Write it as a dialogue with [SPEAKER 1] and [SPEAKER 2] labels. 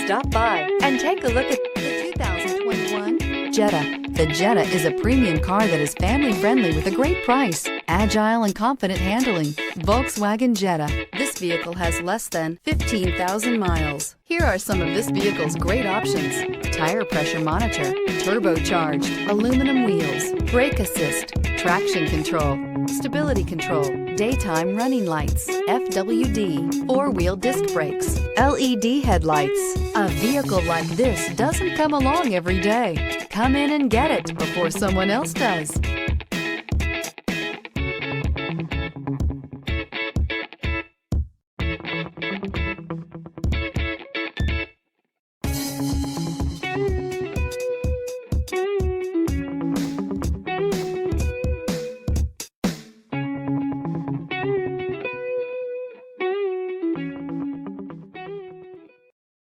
[SPEAKER 1] Stop by and take a look at the 2021 Jetta. The Jetta is a premium car that is family-friendly with a great price, agile and confident handling. Volkswagen Jetta. This vehicle has less than 15,000 miles. Here are some of this vehicle's great options: tire pressure monitor, turbocharged, aluminum wheels, brake assist, traction control, stability control, daytime running lights, FWD, four-wheel disc brakes, LED headlights. A vehicle like this doesn't come along every day. Come in and get it before someone else does.